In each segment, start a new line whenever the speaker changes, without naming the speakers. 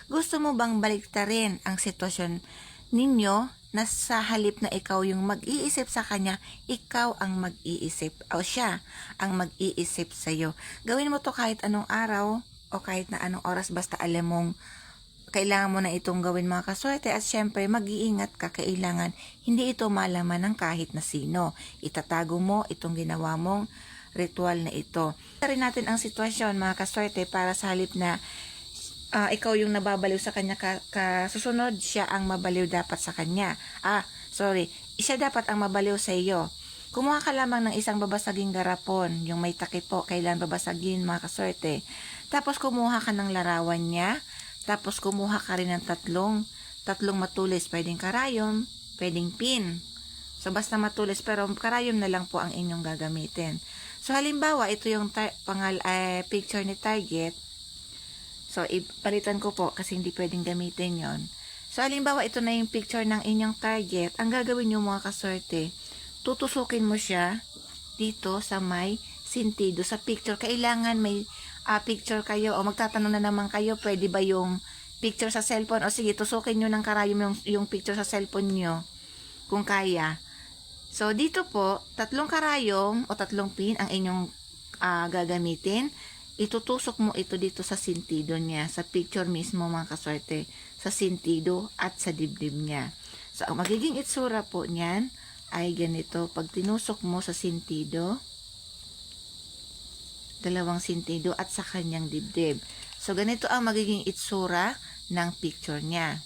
Gusto mo bang baliktarin ang sitwasyon ninyo na sa halip na ikaw yung mag-iisip sa kanya, ikaw ang mag-iisip o siya ang mag-iisip sa'yo? Gawin mo to kahit anong araw o kahit na anong oras, basta alam mong kailangan mo na itong gawin, mga kaswerte. At syempre, mag-iingat ka, kailangan hindi ito malaman ng kahit na sino. Itatago mo itong ginawa mong ritual na ito. Rin natin ang sitwasyon, mga kaswerte, para sa halip na ikaw yung nababaliw sa kanya, susunod siya ang mabaliw dapat sa kanya. Siya dapat ang mabaliw sa iyo. Kumuha ka lamang ng isang babasaging garapon, yung may takip po, kailan babasagin, mga kaswerte. Tapos kumuha ka ng larawan niya, tapos kumuha ka rin ng tatlong matulis, pwedeng karayom, pwedeng pin. So basta matulis, pero karayom na lang po ang inyong gagamitin. So halimbawa, ito yung picture ni target. So, ipalitan ko po kasi hindi pwedeng gamitin yon. So, halimbawa, ito na yung picture ng inyong target. Ang gagawin nyo, mga kaswerte, tutusukin mo siya dito sa may sentido. Sa picture, kailangan may picture kayo o magtatanong na naman kayo, pwede ba yung picture sa cellphone? O sige, tusukin nyo ng karayom yung picture sa cellphone nyo kung kaya. So, dito po, 3 karayom o 3 pin ang inyong gagamitin. Itutusok mo ito dito sa sentido niya, sa picture mismo, mga kaswerte, sa sentido at sa dibdib niya. So, ang magiging itsura po niyan ay ganito. Pag tinusok mo sa sentido, 2 sentido at sa kanyang dibdib. So, ganito ang magiging itsura ng picture niya.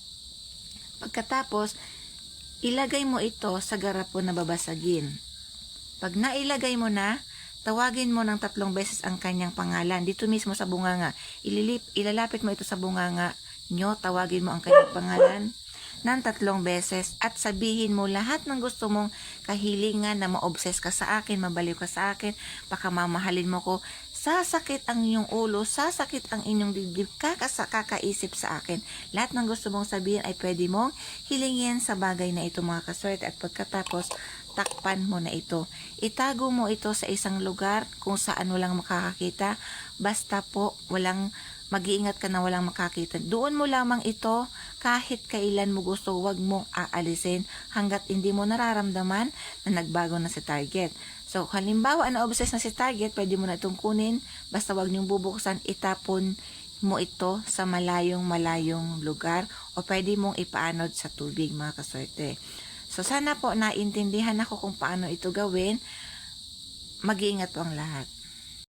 Pagkatapos, ilagay mo ito sa garapon na babasagin. Pag nailagay mo na, tawagin mo ng 3 beses ang kanyang pangalan. Dito mismo sa bunganga. Ilalapit mo ito sa bunganga nyo. Tawagin mo ang kanyang pangalan ng 3 beses. At sabihin mo lahat ng gusto mong kahilingan na ma-obsess ka sa akin, mabaliw ka sa akin, baka mamahalin mo ko. Sasakit ang inyong ulo, sasakit ang inyong dibdib, kakaisip sa akin. Lahat ng gusto mong sabihin ay pwede mong hilingin sa bagay na ito, mga kaswerte. At pagkatapos, takpan mo na ito. Itago mo ito sa isang lugar kung saan walang makakakita. Basta po, mag-iingat ka na walang makakita. Doon mo lamang ito, kahit kailan mo gusto, wag mong aalisin hanggat hindi mo nararamdaman na nagbago na si target. So, halimbawa, na-obsess na si target, pwede mo na itong kunin. Basta wag niyong bubuksan, itapon mo ito sa malayong lugar o pwede mong ipaanod sa tubig, mga kaswerte. So, sana po naintindihan ako kung paano ito gawin. Mag-iingat po ang lahat.